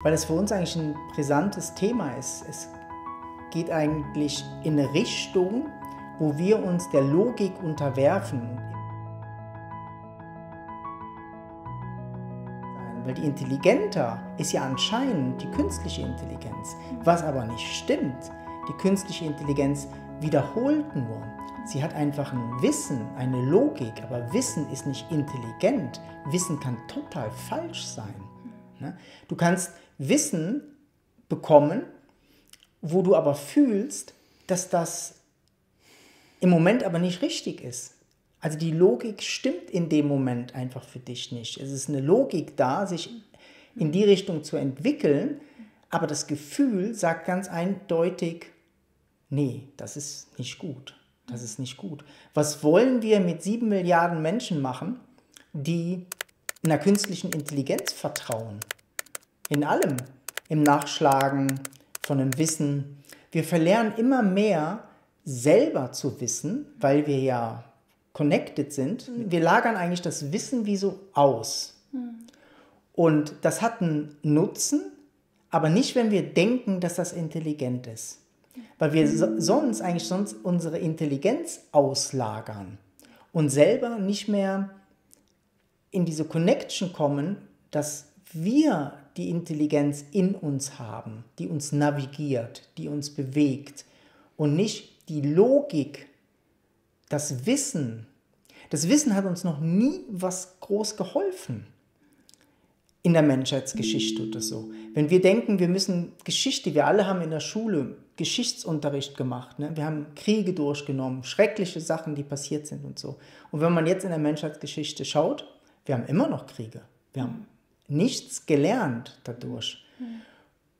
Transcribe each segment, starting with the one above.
Weil es für uns eigentlich ein brisantes Thema ist. Es geht eigentlich in eine Richtung, wo wir uns der Logik unterwerfen. Weil die intelligenter ist ja anscheinend die künstliche Intelligenz. Was aber nicht stimmt, die künstliche Intelligenz wiederholt nur. Sie hat einfach ein Wissen, eine Logik, aber Wissen ist nicht intelligent. Wissen kann total falsch sein. Du kannst Wissen bekommen, wo du aber fühlst, dass das im Moment aber nicht richtig ist. Also die Logik stimmt in dem Moment einfach für dich nicht. Es ist eine Logik da, sich in die Richtung zu entwickeln, aber das Gefühl sagt ganz eindeutig, nee, das ist nicht gut. Das ist nicht gut. Was wollen wir mit 7 Milliarden Menschen machen, die einer künstlichen Intelligenz vertrauen? In allem, im Nachschlagen von dem Wissen. Wir verlernen immer mehr, selber zu wissen, weil wir ja connected sind. Wir lagern eigentlich das Wissen wie so aus. Und das hat einen Nutzen, aber nicht, wenn wir denken, dass das intelligent ist. Weil wir sonst unsere Intelligenz auslagern und selber nicht mehr in diese Connection kommen, dass wir die Intelligenz in uns haben, die uns navigiert, die uns bewegt und nicht die Logik, das Wissen. Das Wissen hat uns noch nie was groß geholfen in der Menschheitsgeschichte oder so. Wenn wir denken, wir müssen Geschichte, wir alle haben in der Schule Geschichtsunterricht gemacht, ne? Wir haben Kriege durchgenommen, schreckliche Sachen, die passiert sind und so. Und wenn man jetzt in der Menschheitsgeschichte schaut, wir haben immer noch Kriege. Wir haben nichts gelernt dadurch.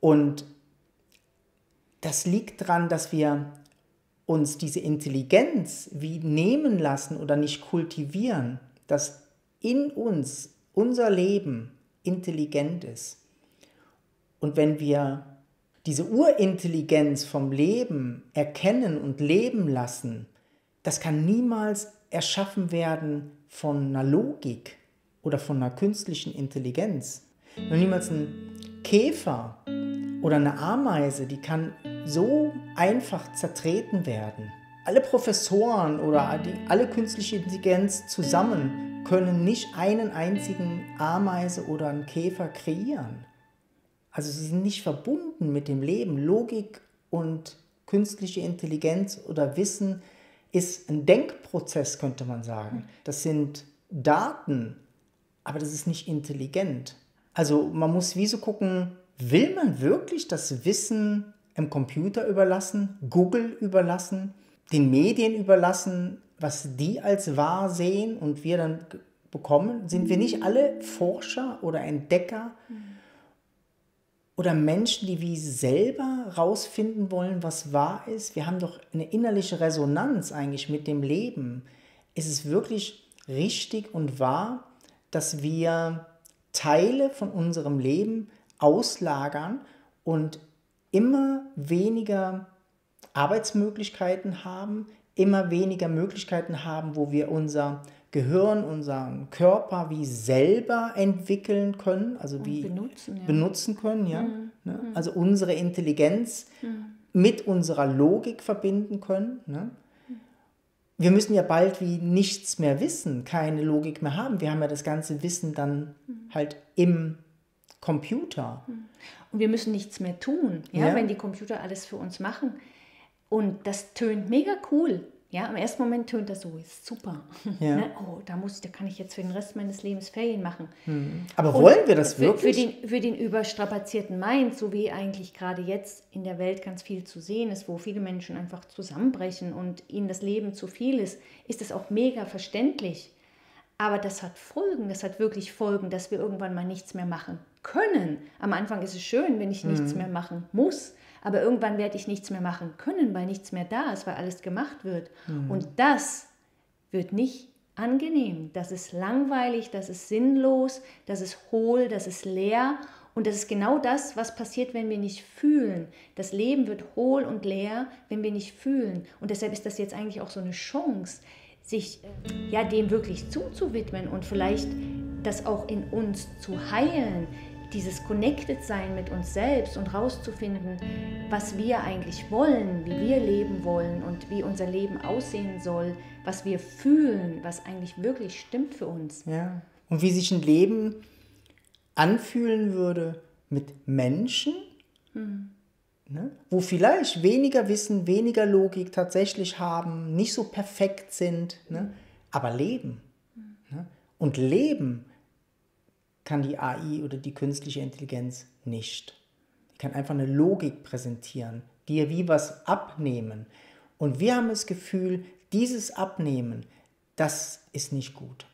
Und das liegt daran, dass wir uns diese Intelligenz wie nehmen lassen oder nicht kultivieren, dass in uns unser Leben intelligent ist. Und wenn wir diese Urintelligenz vom Leben erkennen und leben lassen, das kann niemals erschaffen werden von einer Logik oder von einer künstlichen Intelligenz. Noch niemals ein Käfer oder eine Ameise, die kann so einfach zertreten werden. Alle Professoren oder alle künstliche Intelligenz zusammen können nicht einen einzigen Ameise oder einen Käfer kreieren. Also sie sind nicht verbunden mit dem Leben. Logik und künstliche Intelligenz oder Wissen ist ein Denkprozess, könnte man sagen. Das sind Daten, aber das ist nicht intelligent. Also man muss wie so gucken, will man wirklich das Wissen im Computer überlassen, Google überlassen, den Medien überlassen, was die als wahr sehen und wir dann bekommen? Sind wir nicht alle Forscher oder Entdecker oder Menschen, die wie selber rausfinden wollen, was wahr ist? Wir haben doch eine innerliche Resonanz eigentlich mit dem Leben. Ist es wirklich richtig und wahr, dass wir Teile von unserem Leben auslagern und immer weniger Arbeitsmöglichkeiten haben, immer weniger Möglichkeiten haben, wo wir unser Gehirn, unseren Körper wie selber entwickeln können, also wie benutzen können, ja? Ne? Also unsere Intelligenz mit unserer Logik verbinden können. Ne? Wir müssen ja bald wie nichts mehr wissen, keine Logik mehr haben. Wir haben ja das ganze Wissen dann halt im Computer. Und wir müssen nichts mehr tun, ja, wenn die Computer alles für uns machen. Und das tönt mega cool. Ja, im ersten Moment tönt das so, ist super. Ja. Ne? Oh, da kann ich jetzt für den Rest meines Lebens Ferien machen. Aber wollen wir das wirklich? Für den überstrapazierten Mind, so wie eigentlich gerade jetzt in der Welt ganz viel zu sehen ist, wo viele Menschen einfach zusammenbrechen und ihnen das Leben zu viel ist das auch mega verständlich. Aber das hat Folgen, das hat wirklich Folgen, dass wir irgendwann mal nichts mehr machen können. Am Anfang ist es schön, wenn ich nichts mehr machen muss, aber irgendwann werde ich nichts mehr machen können, weil nichts mehr da ist, weil alles gemacht wird. Und das wird nicht angenehm. Das ist langweilig, das ist sinnlos, das ist hohl, das ist leer. Und das ist genau das, was passiert, wenn wir nicht fühlen. Das Leben wird hohl und leer, wenn wir nicht fühlen. Und deshalb ist das jetzt eigentlich auch so eine Chance, sich dem wirklich zuzuwidmen und vielleicht das auch in uns zu heilen, dieses Connected sein mit uns selbst und rauszufinden, was wir eigentlich wollen, wie wir leben wollen und wie unser Leben aussehen soll, was wir fühlen, was eigentlich wirklich stimmt für uns. Ja. Und wie sich ein Leben anfühlen würde mit Menschen, ne, wo vielleicht weniger Wissen, weniger Logik tatsächlich haben, nicht so perfekt sind, ne, aber leben. Ne? Und leben kann die AI oder die künstliche Intelligenz nicht. Die kann einfach eine Logik präsentieren, dir wie was abnehmen. Und wir haben das Gefühl, dieses Abnehmen, das ist nicht gut.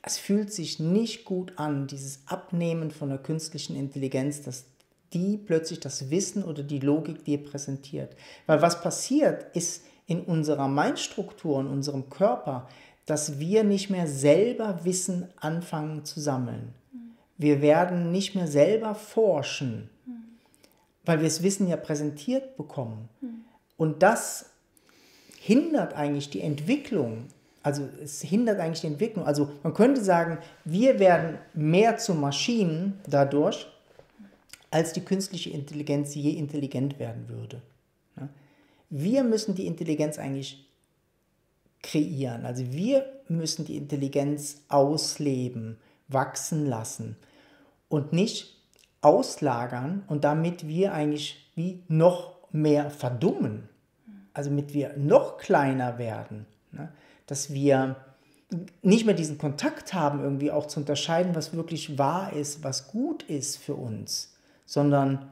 Es fühlt sich nicht gut an, dieses Abnehmen von der künstlichen Intelligenz, dass die plötzlich das Wissen oder die Logik dir präsentiert. Weil was passiert, ist in unserer Mindstruktur, in unserem Körper, dass wir nicht mehr selber Wissen anfangen zu sammeln. Wir werden nicht mehr selber forschen, weil wir das Wissen ja präsentiert bekommen. Und das hindert eigentlich die Entwicklung. Also es hindert eigentlich die Entwicklung. Also man könnte sagen, wir werden mehr zu Maschinen dadurch, als die künstliche Intelligenz je intelligent werden würde. Wir müssen die Intelligenz eigentlich kreieren. Also wir müssen die Intelligenz ausleben, wachsen lassen und nicht auslagern und damit wir eigentlich wie noch mehr verdummen. Also damit wir noch kleiner werden. Ne? Dass wir nicht mehr diesen Kontakt haben, irgendwie auch zu unterscheiden, was wirklich wahr ist, was gut ist für uns, sondern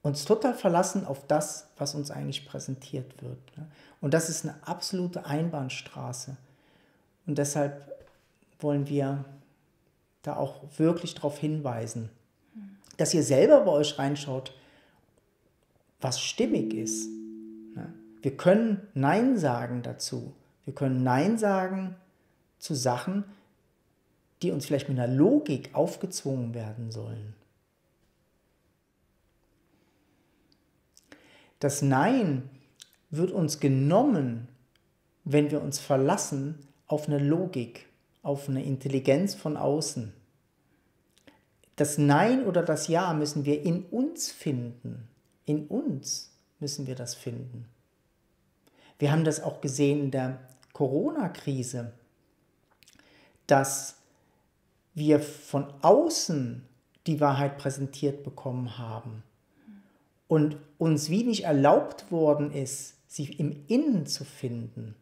uns total verlassen auf das, was uns eigentlich präsentiert wird. Ne? Und das ist eine absolute Einbahnstraße. Und deshalb wollen wir da auch wirklich darauf hinweisen, dass ihr selber bei euch reinschaut, was stimmig ist. Ne? Wir können Nein sagen dazu. Wir können Nein sagen zu Sachen, die uns vielleicht mit einer Logik aufgezwungen werden sollen. Das Nein wird uns genommen, wenn wir uns verlassen auf eine Logik, auf eine Intelligenz von außen. Das Nein oder das Ja müssen wir in uns finden. In uns müssen wir das finden. Wir haben das auch gesehen in der Corona-Krise, dass wir von außen die Wahrheit präsentiert bekommen haben und uns wie nicht erlaubt worden ist, sie im Innen zu finden.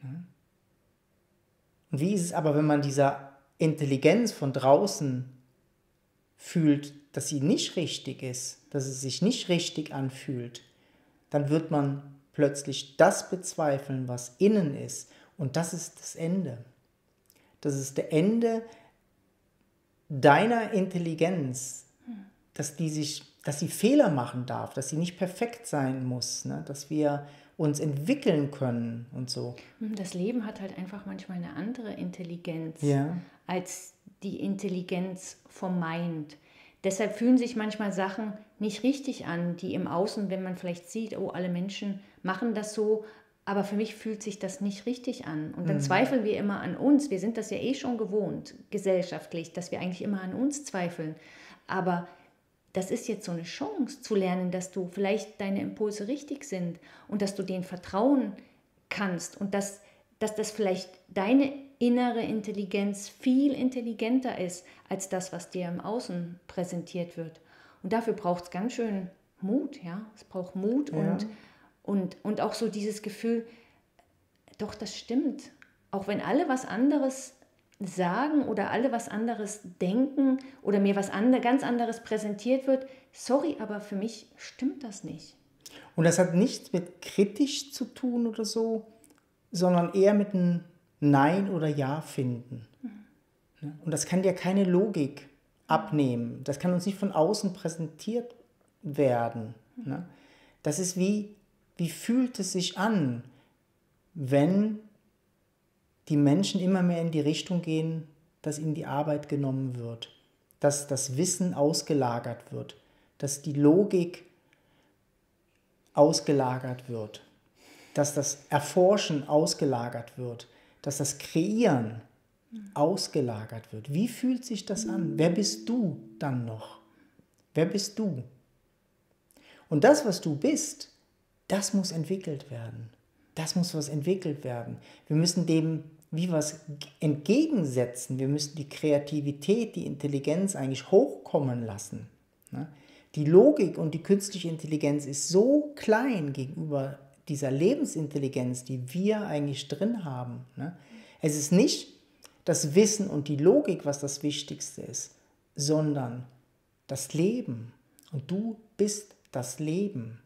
Und wie ist es aber, wenn man dieser Intelligenz von draußen fühlt, dass sie nicht richtig ist, dass es sich nicht richtig anfühlt, dann wird man plötzlich das bezweifeln, was innen ist. Und das ist das Ende. Das ist das Ende deiner Intelligenz, dass sie Fehler machen darf, dass sie nicht perfekt sein muss, ne? Dass wir uns entwickeln können und so. Das Leben hat halt einfach manchmal eine andere Intelligenz als die Intelligenz vom Mind. Deshalb fühlen sich manchmal Sachen nicht richtig an, die im Außen, wenn man vielleicht sieht, oh, alle Menschen machen das so, aber für mich fühlt sich das nicht richtig an. Und dann zweifeln wir immer an uns. Wir sind das ja eh schon gewohnt, gesellschaftlich, dass wir eigentlich immer an uns zweifeln. Aber das ist jetzt so eine Chance zu lernen, dass du vielleicht deine Impulse richtig sind und dass du denen vertrauen kannst und dass das vielleicht deine innere Intelligenz viel intelligenter ist als das, was dir im Außen präsentiert wird. Und dafür braucht es ganz schön Mut, ja. Es braucht Mut und auch so dieses Gefühl, doch, das stimmt. Auch wenn alle was anderes sagen oder alle was anderes denken oder mir was ganz anderes präsentiert wird, sorry, aber für mich stimmt das nicht. Und das hat nichts mit kritisch zu tun oder so, sondern eher mit einem Nein oder Ja finden. Und das kann dir keine Logik abnehmen. Das kann uns nicht von außen präsentiert werden. Das ist wie fühlt es sich an, wenn die Menschen immer mehr in die Richtung gehen, dass ihnen die Arbeit genommen wird, dass das Wissen ausgelagert wird, dass die Logik ausgelagert wird, dass das Erforschen ausgelagert wird, dass das Kreieren ausgelagert wird. Wie fühlt sich das an? Wer bist du dann noch? Wer bist du? Und das, was du bist, das muss entwickelt werden. Das muss was entwickelt werden. Wir müssen dem wie was entgegensetzen. Wir müssen die Kreativität, die Intelligenz eigentlich hochkommen lassen. Die Logik und die künstliche Intelligenz ist so klein gegenüber dieser Lebensintelligenz, die wir eigentlich drin haben. Es ist nicht das Wissen und die Logik, was das Wichtigste ist, sondern das Leben. Und du bist das Leben.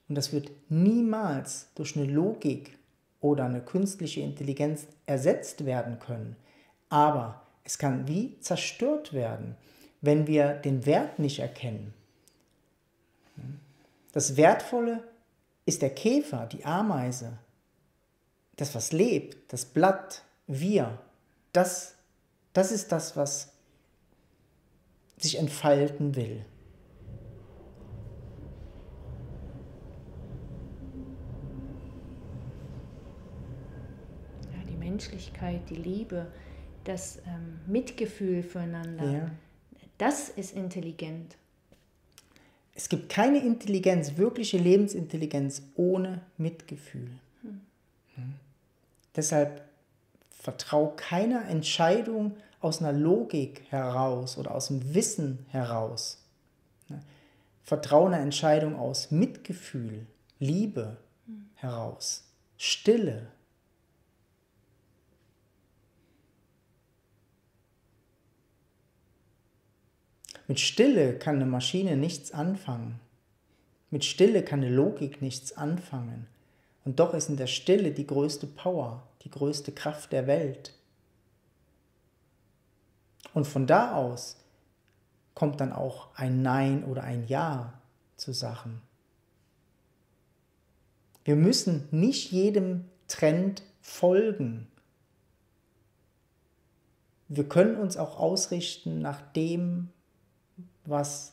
Und das wird niemals durch eine Logik oder eine künstliche Intelligenz ersetzt werden können. Aber es kann wie zerstört werden, wenn wir den Wert nicht erkennen. Das Wertvolle ist der Käfer, die Ameise, das, was lebt, das Blatt, wir. Das ist das, was sich entfalten will. Die Menschlichkeit, die Liebe, das Mitgefühl füreinander, das ist intelligent. Es gibt keine Intelligenz, wirkliche Lebensintelligenz ohne Mitgefühl. Deshalb vertrau keiner Entscheidung aus einer Logik heraus oder aus dem Wissen heraus. Vertrau einer Entscheidung aus Mitgefühl, Liebe heraus, Stille. Mit Stille kann eine Maschine nichts anfangen. Mit Stille kann eine Logik nichts anfangen. Und doch ist in der Stille die größte Power, die größte Kraft der Welt. Und von da aus kommt dann auch ein Nein oder ein Ja zu Sachen. Wir müssen nicht jedem Trend folgen. Wir können uns auch ausrichten nach dem, was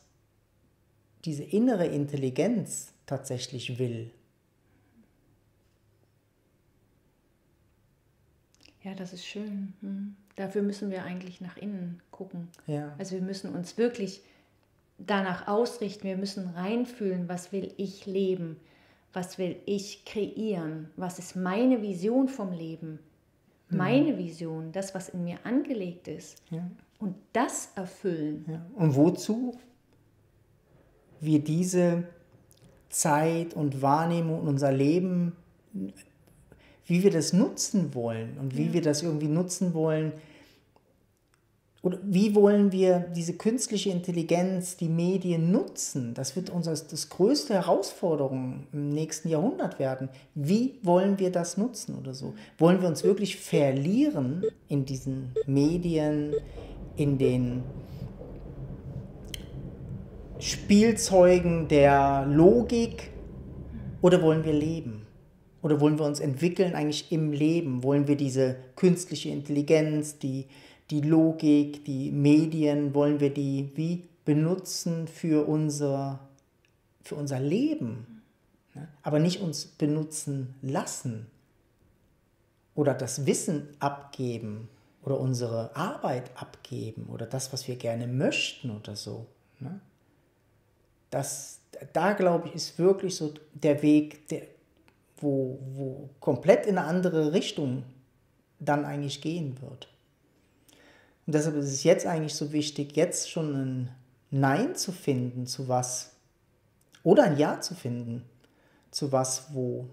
diese innere Intelligenz tatsächlich will. Ja, das ist schön. Dafür müssen wir eigentlich nach innen gucken. Ja. Also wir müssen uns wirklich danach ausrichten, wir müssen reinfühlen, was will ich leben, was will ich kreieren, was ist meine Vision vom Leben, meine Vision, das, was in mir angelegt ist. Ja. Und das erfüllen. Ja. Und wozu wir diese Zeit und Wahrnehmung in unser Leben, wie wir das nutzen wollen und wie wir das irgendwie nutzen wollen. Oder wie wollen wir diese künstliche Intelligenz, die Medien nutzen? Das wird das größte Herausforderung im nächsten Jahrhundert werden. Wie wollen wir das nutzen oder so? Wollen wir uns wirklich verlieren in diesen Medien, in den Spielzeugen der Logik, oder wollen wir leben? Oder wollen wir uns entwickeln eigentlich im Leben? Wollen wir diese künstliche Intelligenz, die Logik, die Medien, wollen wir die wie benutzen für unser Leben? Aber nicht uns benutzen lassen oder das Wissen abgeben oder unsere Arbeit abgeben oder das, was wir gerne möchten oder so. Da glaube ich, ist wirklich so der Weg, wo komplett in eine andere Richtung dann eigentlich gehen wird. Und deshalb ist es jetzt eigentlich so wichtig, jetzt schon ein Nein zu finden zu was oder ein Ja zu finden zu was, wo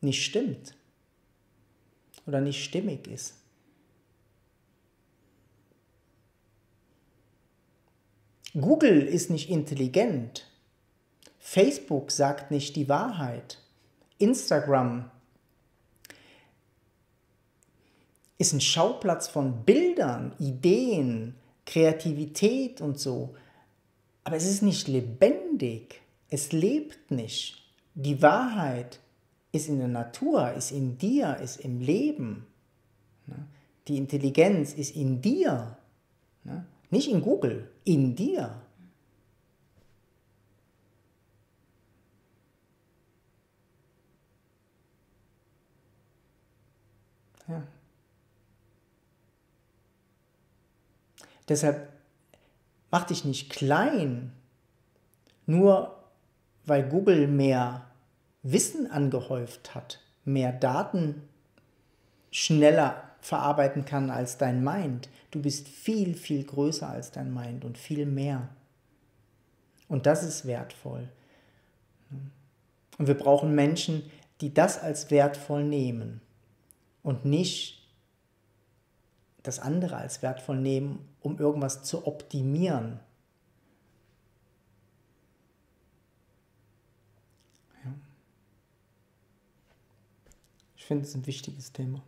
nicht stimmt oder nicht stimmig ist. Google ist nicht intelligent. Facebook sagt nicht die Wahrheit. Instagram ist ein Schauplatz von Bildern, Ideen, Kreativität und so. Aber es ist nicht lebendig. Es lebt nicht. Die Wahrheit ist in der Natur, ist in dir, ist im Leben. Die Intelligenz ist in dir. Nicht in Google, in dir. Ja. Deshalb mach dich nicht klein, nur weil Google mehr Wissen angehäuft hat, mehr Daten schneller verarbeiten kann als dein Mind. Du bist viel, viel größer als dein Mind und viel mehr. Und das ist wertvoll. Und wir brauchen Menschen, die das als wertvoll nehmen und nicht das andere als wertvoll nehmen, um irgendwas zu optimieren. Ja. Ich finde, es ist ein wichtiges Thema.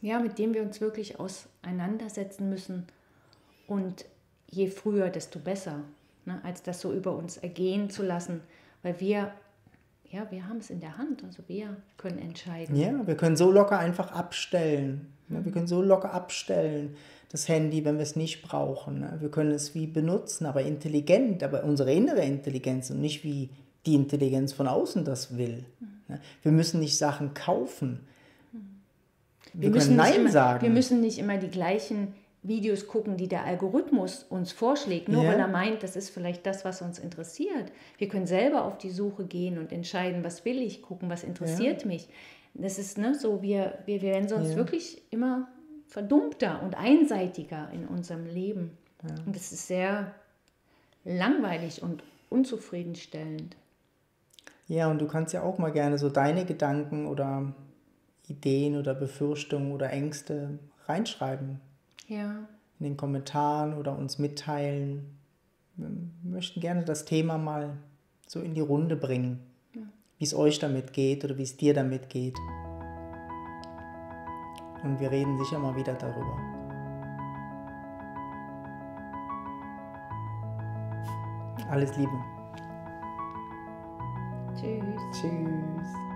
Ja, mit dem wir uns wirklich auseinandersetzen müssen. Und je früher, desto besser, ne, als das so über uns ergehen zu lassen. Weil wir haben es in der Hand, also wir können entscheiden. Ja, wir können so locker einfach abstellen. Ja, wir können so locker abstellen, das Handy, wenn wir es nicht brauchen. Wir können es wie benutzen, aber intelligent, aber unsere innere Intelligenz und nicht wie die Intelligenz von außen das will. Wir müssen nicht Sachen kaufen. Wir können Nein sagen. Wir müssen nicht immer die gleichen Videos gucken, die der Algorithmus uns vorschlägt, nur weil er meint, das ist vielleicht das, was uns interessiert. Wir können selber auf die Suche gehen und entscheiden, was will ich gucken, was interessiert mich. Das ist so, wir werden sonst wirklich immer verdummter und einseitiger in unserem Leben. Ja. Und das ist sehr langweilig und unzufriedenstellend. Ja, und du kannst ja auch mal gerne so deine Gedanken oder Ideen oder Befürchtungen oder Ängste reinschreiben. Ja. In den Kommentaren oder uns mitteilen. Wir möchten gerne das Thema mal so in die Runde bringen, wie es euch damit geht oder wie es dir damit geht. Und wir reden sicher mal wieder darüber. Alles Liebe. Tschüss. Tschüss.